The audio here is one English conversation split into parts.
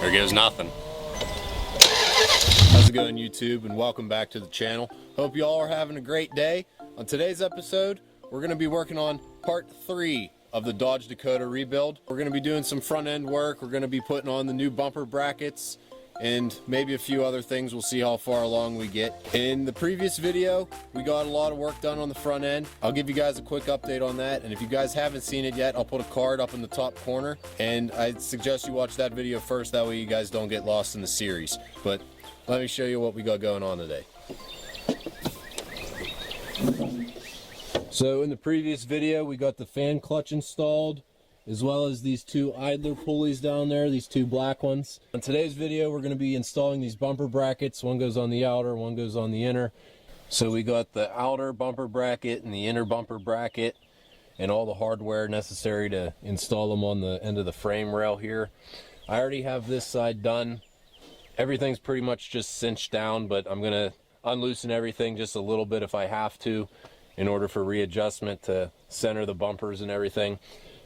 There goes nothing. How's it going, YouTube, and welcome back to the channel. Hope you all are having a great day. On today's episode, we're going to be working on part 3 of the Dodge Dakota rebuild. We're going to be doing some front end work. We're going to be putting on the new bumper brackets and maybe a few other things. We'll see how far along we get. In the previous video, we got a lot of work done on the front end. I'll give you guys a quick update on that, and if you guys haven't seen it yet, I'll put a card up in the top corner, and I suggest you watch that video first, that way you guys don't get lost in the series. But let me show you what we got going on today. So in the previous video, we got the fan clutch installed, as well as these two idler pulleys down there, these two black ones. In today's video, we're going to be installing these bumper brackets. One goes on the outer, one goes on the inner. So we got the outer bumper bracket and the inner bumper bracket and all the hardware necessary to install them on the end of the frame rail here. I already have this side done. Everything's pretty much just cinched down, but I'm going to unloosen everything just a little bit if I have to in order for readjustment to center the bumpers and everything.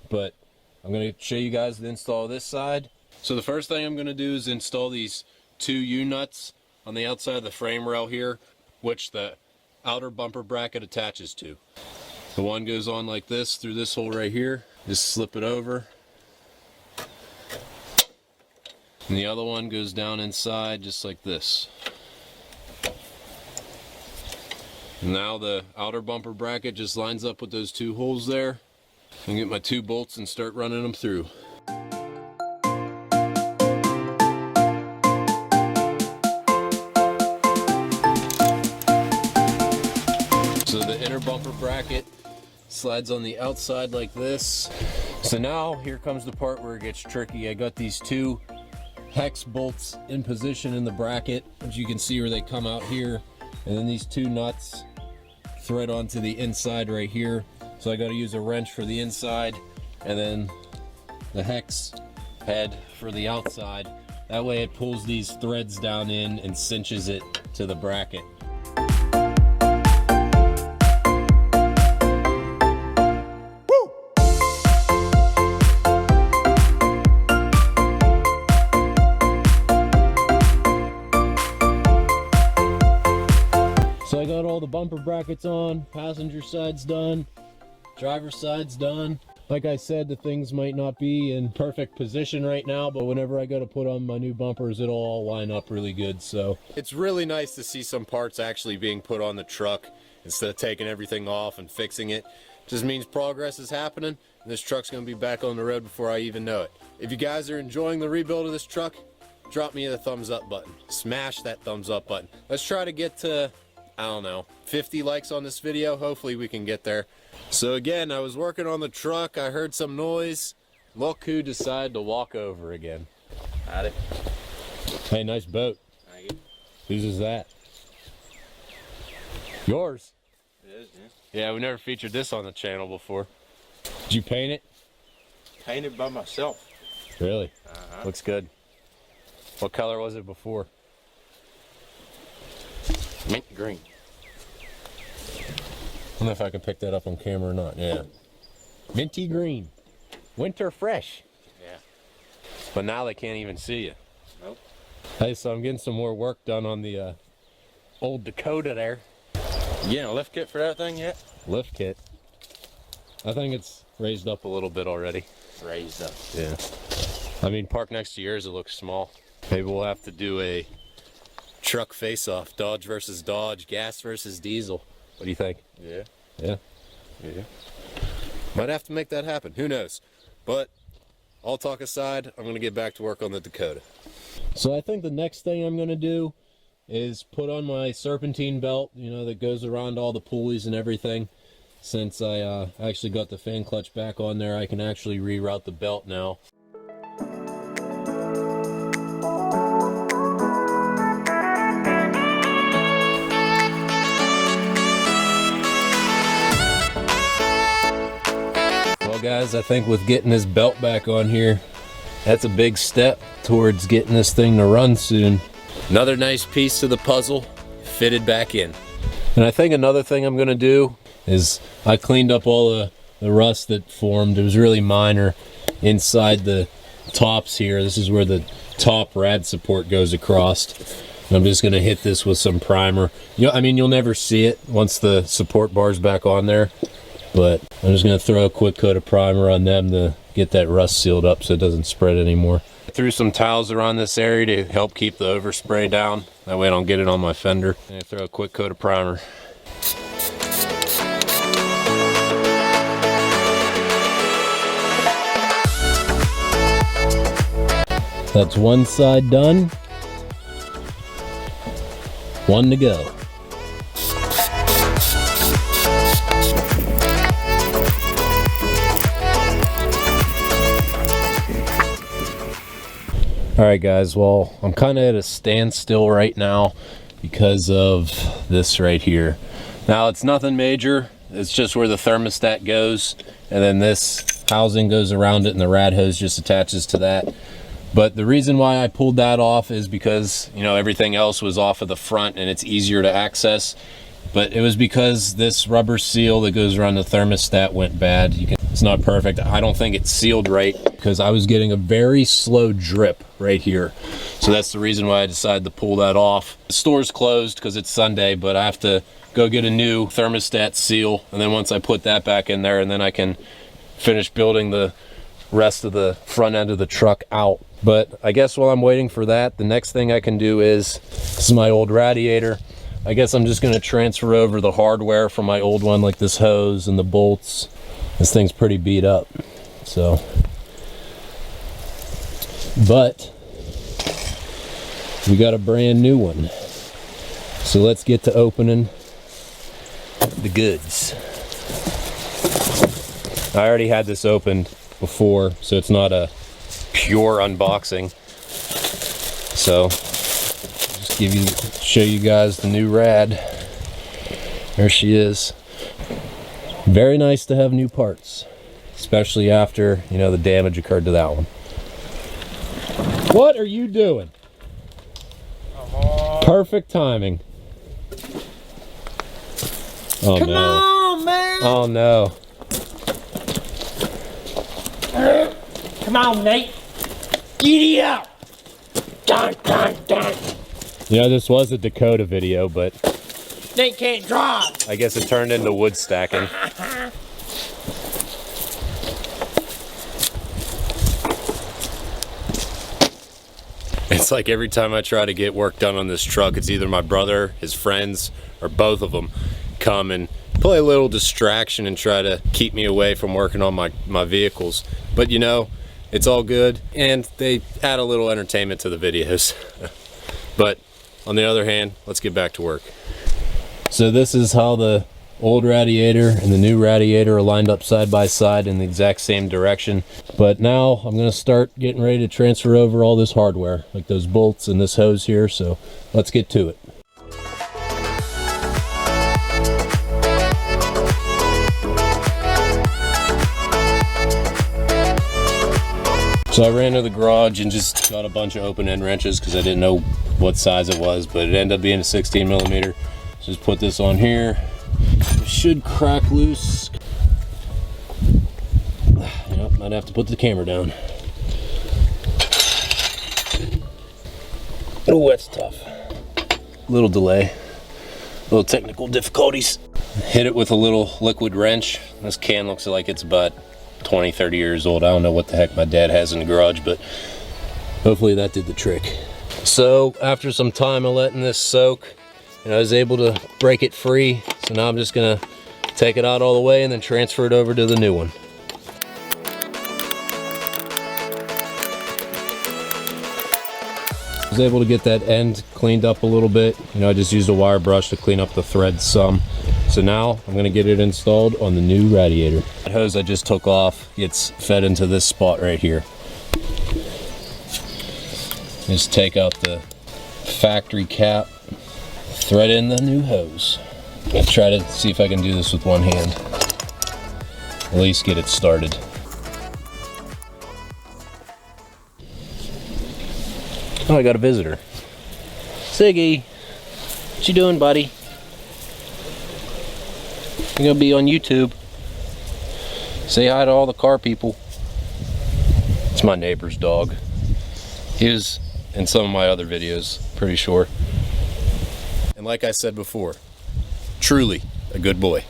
But I'm going to show you guys the install of this side. So the first thing I'm going to do is install these two U-nuts on the outside of the frame rail here, which the outer bumper bracket attaches to. The one goes on like this through this hole right here. Just slip it over. And the other one goes down inside just like this. Now the outer bumper bracket just lines up with those two holes there. And get my two bolts and start running them through. So the inner bumper bracket slides on the outside like this. So now here comes the part where it gets tricky. I got these two hex bolts in position in the bracket, as you can see where they come out here, and then these two nuts thread onto the inside right here. So I got to use a wrench for the inside and then the hex head for the outside. That way it pulls these threads down in and cinches it to the bracket. Woo! So I got all the bumper brackets on, passenger side's done. Driver's side's done. Like I said, the things might not be in perfect position right now, but whenever I go to put on my new bumpers, it'll all line up really good. So it's really nice to see some parts actually being put on the truck instead of taking everything off and fixing it. Just means progress is happening, and this truck's gonna be back on the road before I even know it. If you guys are enjoying the rebuild of this truck, drop me the thumbs up button. Smash that thumbs up button. Let's try to get to, I don't know, 50 likes on this video. Hopefully we can get there. So again, I was working on the truck, I heard some noise. Look who decided to walk over again. Howdy. Hey, nice boat. Thank you. Whose is that? Yours? It is, Yeah, we never featured this on the channel before. Did you paint it? Painted by myself. Really? Uh-huh. Looks good. What color was it before? Mint green. I don't know if I can pick that up on camera or not. Yeah. Minty green. Winter fresh. Yeah. But now they can't even see you. Nope. Hey, so I'm getting some more work done on the old Dakota there. You getting a lift kit for that thing yet? Lift kit. I think it's raised up a little bit already. Raised up. Yeah. I mean, parked next to yours, it looks small. Maybe we'll have to do a truck face-off. Dodge versus Dodge. Gas versus diesel. What do you think? Yeah. Yeah? Yeah. Might have to make that happen. Who knows? But all talk aside, I'm going to get back to work on the Dakota. So I think the next thing I'm going to do is put on my Serpentine belt, you know, that goes around all the pulleys and everything. Since I actually got the fan clutch back on there, I can actually reroute the belt now. Guys, I think with getting this belt back on here, that's a big step towards getting this thing to run soon. Another nice piece to the puzzle fitted back in. And I think another thing I'm gonna do is I cleaned up all the rust that formed. It was really minor inside the tops here. This is where the top rad support goes across. And I'm just gonna hit this with some primer. I mean, you'll never see it once the support bar's back on there, but I'm just gonna throw a quick coat of primer on them to get that rust sealed up so it doesn't spread anymore. I threw some towels around this area to help keep the overspray down. That way I don't get it on my fender. And I throw a quick coat of primer. That's one side done. One to go. Alright guys, well, I'm kind of at a standstill right now because of this right here. Now, it's nothing major. It's just where the thermostat goes, and then this housing goes around it, and the rad hose just attaches to that. But the reason why I pulled that off is because, you know, everything else was off of the front and it's easier to access. But it was because this rubber seal that goes around the thermostat went bad. It's not perfect. I don't think it's sealed right because I was getting a very slow drip right here. So that's the reason why I decided to pull that off. The store's closed because it's Sunday, but I have to go get a new thermostat seal. And then once I put that back in there, and then I can finish building the rest of the front end of the truck out. But I guess while I'm waiting for that, the next thing I can do is, this is my old radiator. I guess I'm just gonna transfer over the hardware from my old one, like this hose and the bolts. This thing's pretty beat up, so. But we got a brand new one. So let's get to opening the goods. I already had this opened before, so it's not a pure unboxing. So just show you guys the new rad. There she is. Very nice to have new parts, especially after, you know, the damage occurred to that one. What are you doing? Perfect timing. Oh, Come on, man! Oh no. Come on, Nate. Giddy up! Dun, dun, dun. You know, this was a Dakota video, but Nate can't drive. I guess it turned into wood stacking. It's like every time I try to get work done on this truck, it's either my brother, his friends, or both of them come and play a little distraction and try to keep me away from working on my vehicles. But you know, it's all good, and they add a little entertainment to the videos. But on the other hand, let's get back to work. So this is how the old radiator and the new radiator are lined up side by side in the exact same direction. But now I'm going to start getting ready to transfer over all this hardware, like those bolts and this hose here. So let's get to it. So I ran to the garage and just got a bunch of open end wrenches because I didn't know what size it was, but it ended up being a 16 millimeter. So just put this on here. It should crack loose. Yep, might have to put the camera down. Oh, that's tough. Little delay, little technical difficulties. Hit it with a little liquid wrench. This can looks like it's about 20-30 years old. I don't know what the heck my dad has in the garage, but hopefully that did the trick. So after some time of letting this soak, I was able to break it free. So now I'm just gonna take it out all the way and then transfer it over to the new one. I was able to get that end cleaned up a little bit. I just used a wire brush to clean up the threads some. So now I'm gonna get it installed on the new radiator. The hose I just took off gets fed into this spot right here. Just take out the factory cap, thread in the new hose. I'll try to see if I can do this with one hand. At least get it started. Oh, I got a visitor. Siggy, what you doing, buddy? You're gonna be on YouTube. Say hi to all the car people. It's my neighbor's dog. He was in some of my other videos, pretty sure. And like I said before, truly a good boy.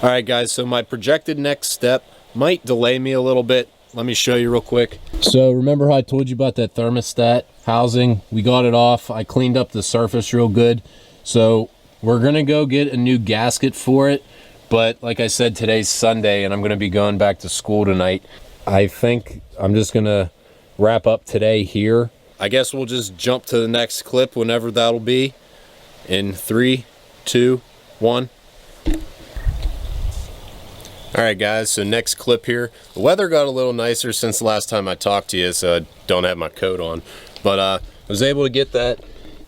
All right guys, so my projected next step might delay me a little bit. Let me show you real quick. So remember how I told you about that thermostat housing? We got it off. I cleaned up the surface real good. So we're gonna go get a new gasket for it. But like I said, today's Sunday and I'm gonna be going back to school tonight. I think I'm just gonna wrap up today here. I guess we'll just jump to the next clip whenever that'll be. In 3, 2, 1. Alright guys, so next clip here. The weather got a little nicer since the last time I talked to you, so I don't have my coat on. But I was able to get that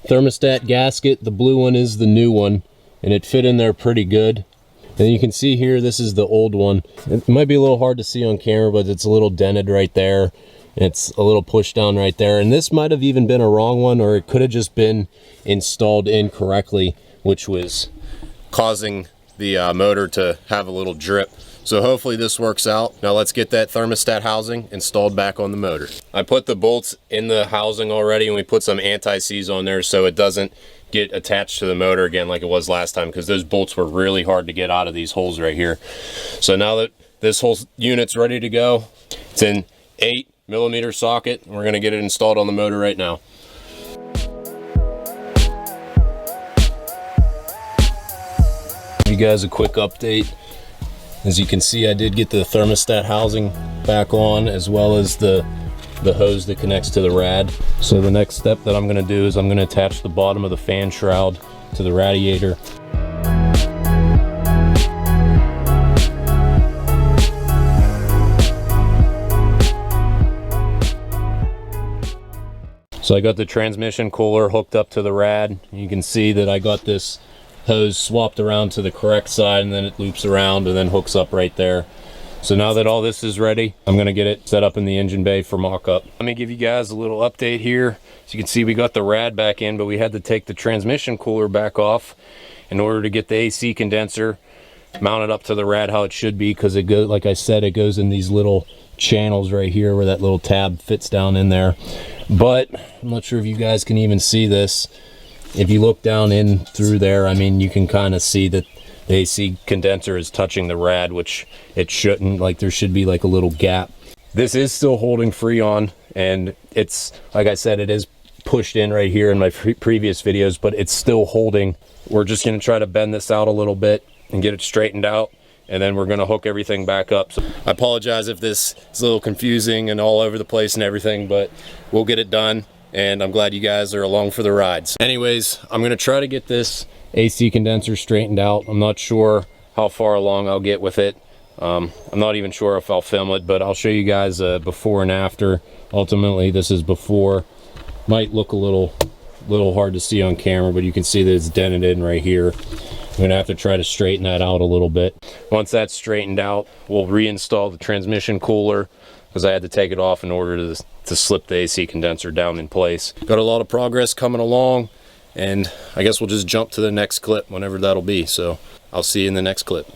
thermostat gasket. The blue one is the new one, and it fit in there pretty good. And you can see here, this is the old one. It might be a little hard to see on camera, but it's a little dented right there. It's a little pushed down right there. And this might have even been a wrong one, or it could have just been installed incorrectly, which was causing the motor to have a little drip. So hopefully this works out. Now let's get that thermostat housing installed back on the motor. I put the bolts in the housing already, and we put some anti-seize on there so it doesn't get attached to the motor again like it was last time, because those bolts were really hard to get out of these holes right here. So now that this whole unit's ready to go, it's in 8mm socket, and we're gonna get it installed on the motor right now. Give you guys a quick update. As you can see, I did get the thermostat housing back on, as well as the hose that connects to the rad. So the next step that I'm gonna do is I'm gonna attach the bottom of the fan shroud to the radiator. So I got the transmission cooler hooked up to the rad. You can see that I got this hose swapped around to the correct side, and then it loops around and then hooks up right there. So now that all this is ready, I'm gonna get it set up in the engine bay for mock-up. Let me give you guys a little update here. So you can see we got the rad back in, but we had to take the transmission cooler back off in order to get the AC condenser mounted up to the rad how it should be, because it goes, like I said, it goes in these little channels right here where that little tab fits down in there. But I'm not sure if you guys can even see this. If you look down in through there, I mean, you can kind of see that the AC condenser is touching the rad, which it shouldn't. Like, there should be like a little gap. This is still holding Freon, and it's, like I said, it is pushed in right here in my previous videos, but it's still holding. We're just gonna try to bend this out a little bit and get it straightened out, and then we're gonna hook everything back up. So I apologize if this is a little confusing and all over the place and everything, but we'll get it done. And I'm glad you guys are along for the rides. Anyways, I'm gonna try to get this AC condenser straightened out. I'm not sure how far along I'll get with it. I'm not even sure if I'll film it, but I'll show you guys before and after. Ultimately, this is before. Might look a little hard to see on camera, but you can see that it's dented in right here. I'm gonna have to try to straighten that out a little bit. Once that's straightened out, we'll reinstall the transmission cooler, because I had to take it off in order to slip the AC condenser down in place. Got a lot of progress coming along, and I guess we'll just jump to the next clip whenever that'll be. So I'll see you in the next clip.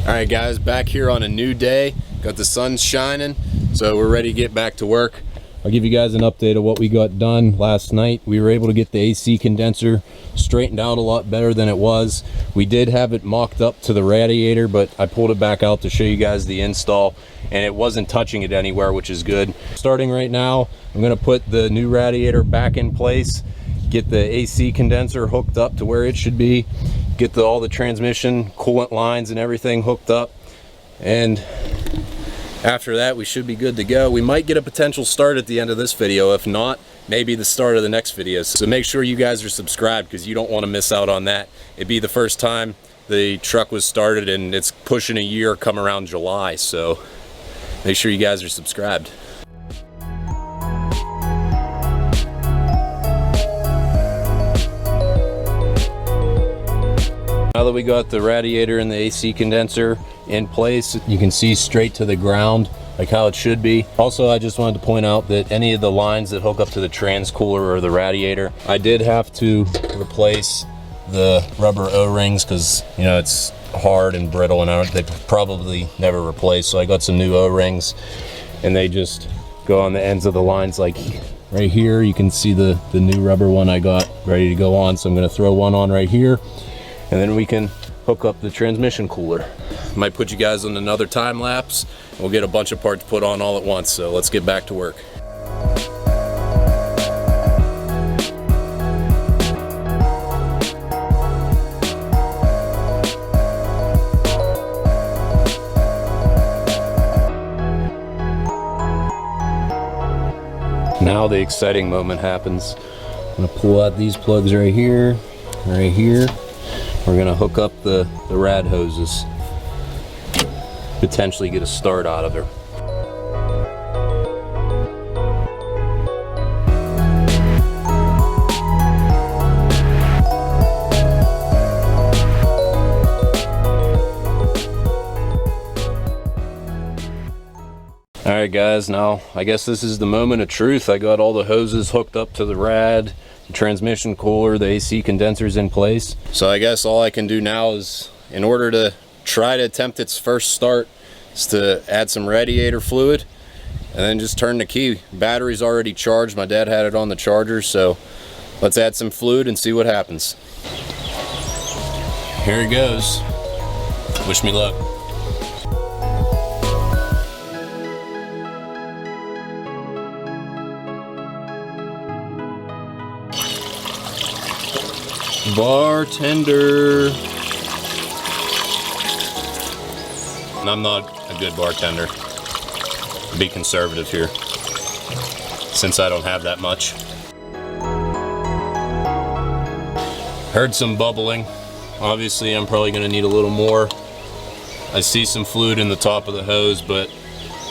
All right guys, back here on a new day. Got the sun shining, so we're ready to get back to work. I'll give you guys an update of what we got done last night. We were able to get the AC condenser straightened out a lot better than it was. We did have it mocked up to the radiator, but I pulled it back out to show you guys the install, and it wasn't touching it anywhere, which is good. Starting right now, I'm gonna put the new radiator back in place, get the AC condenser hooked up to where it should be, get all the transmission coolant lines and everything hooked up, and after that, we should be good to go. We might get a potential start at the end of this video. If not, maybe the start of the next video. So make sure you guys are subscribed, because you don't want to miss out on that. It'd be the first time the truck was started, and it's pushing a year come around July. So make sure you guys are subscribed. Now that we got the radiator and the AC condenser in place, you can see straight to the ground, like how it should be. Also, I just wanted to point out that any of the lines that hook up to the trans cooler or the radiator, I did have to replace the rubber O-rings, because, you know, it's hard and brittle, and they probably never replaced. So I got some new O-rings, and they just go on the ends of the lines, like right here. You can see the new rubber one I got ready to go on. So I'm gonna throw one on right here, and then we can hook up the transmission cooler. Might put you guys on another time lapse. We'll get a bunch of parts put on all at once. So let's get back to work. Now the exciting moment happens. I'm gonna pull out these plugs right here, right here. We're gonna hook up the rad hoses. Potentially get a start out of her. Alright guys, now I guess this is the moment of truth. I got all the hoses hooked up to the rad, the transmission cooler, the AC condensers in place. So I guess all I can do now is, in order to try to attempt its first start, is to add some radiator fluid and then just turn the key. Battery's already charged. My dad had it on the charger, so let's add some fluid and see what happens. Here it goes. Wish me luck. Bartender. And I'm not a good bartender. I'll be conservative here, since I don't have that much. Heard some bubbling. Obviously, I'm probably gonna need a little more. I see some fluid in the top of the hose, but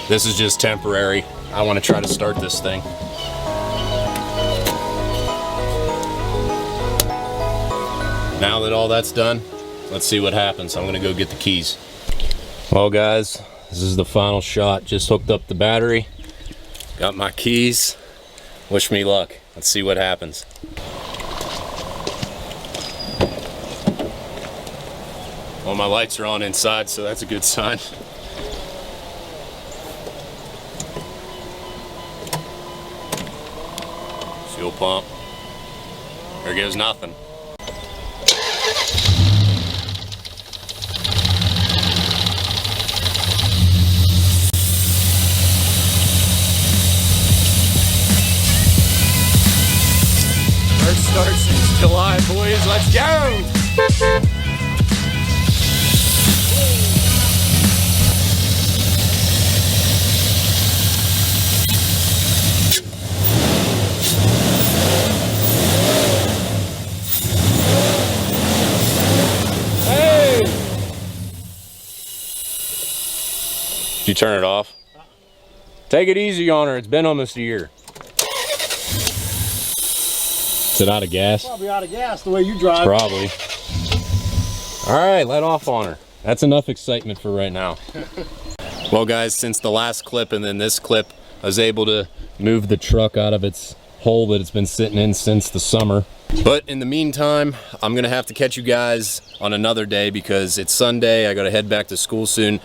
this is just temporary. I wanna try to start this thing. Now that all that's done, let's see what happens. I'm gonna go get the keys. Well guys, this is the final shot. Just hooked up the battery, got my keys. Wish me luck. Let's see what happens. Well, my lights are on inside, so that's a good sign. Fuel pump. There goes nothing. First start since July, boys. Let's go! Hey! Did you turn it off? Take it easy on her. It's been almost a year. Is it out of gas? Probably out of gas the way you drive. Probably. All right, let off on her. That's enough excitement for right now. Well guys, since the last clip and then this clip, I was able to move the truck out of its hole that it's been sitting in since the summer. But in the meantime, I'm gonna have to catch you guys on another day because it's Sunday. I gotta head back to school soon.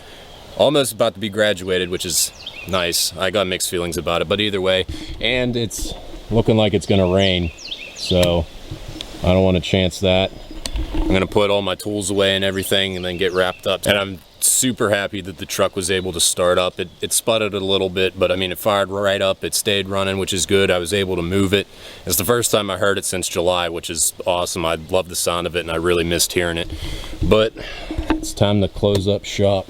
Almost about to be graduated, which is nice. I got mixed feelings about it, but either way. And it's looking like it's gonna rain. So I don't want to chance that. I'm gonna put all my tools away and everything and then get wrapped up. And I'm super happy that the truck was able to start up. It sputtered a little bit, but I mean, it fired right up. It stayed running, which is good. I was able to move it. It's the first time I heard it since July, which is awesome. I love the sound of it and I really missed hearing it. But it's time to close up shop.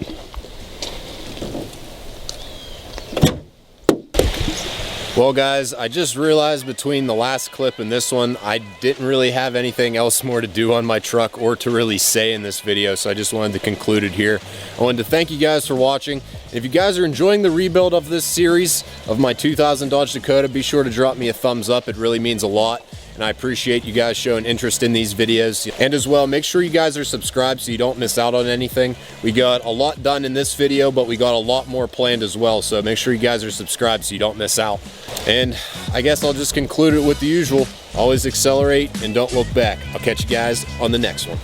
Well guys, I just realized between the last clip and this one, I didn't really have anything else more to do on my truck or to really say in this video, so I just wanted to conclude it here. I wanted to thank you guys for watching. If you guys are enjoying the rebuild of this series of my 2000 Dodge Dakota, be sure to drop me a thumbs up. It really means a lot. And I appreciate you guys showing interest in these videos. And as well, make sure you guys are subscribed so you don't miss out on anything. We got a lot done in this video, but we got a lot more planned as well. So make sure you guys are subscribed so you don't miss out. And I guess I'll just conclude it with the usual. Always accelerate and don't look back. I'll catch you guys on the next one.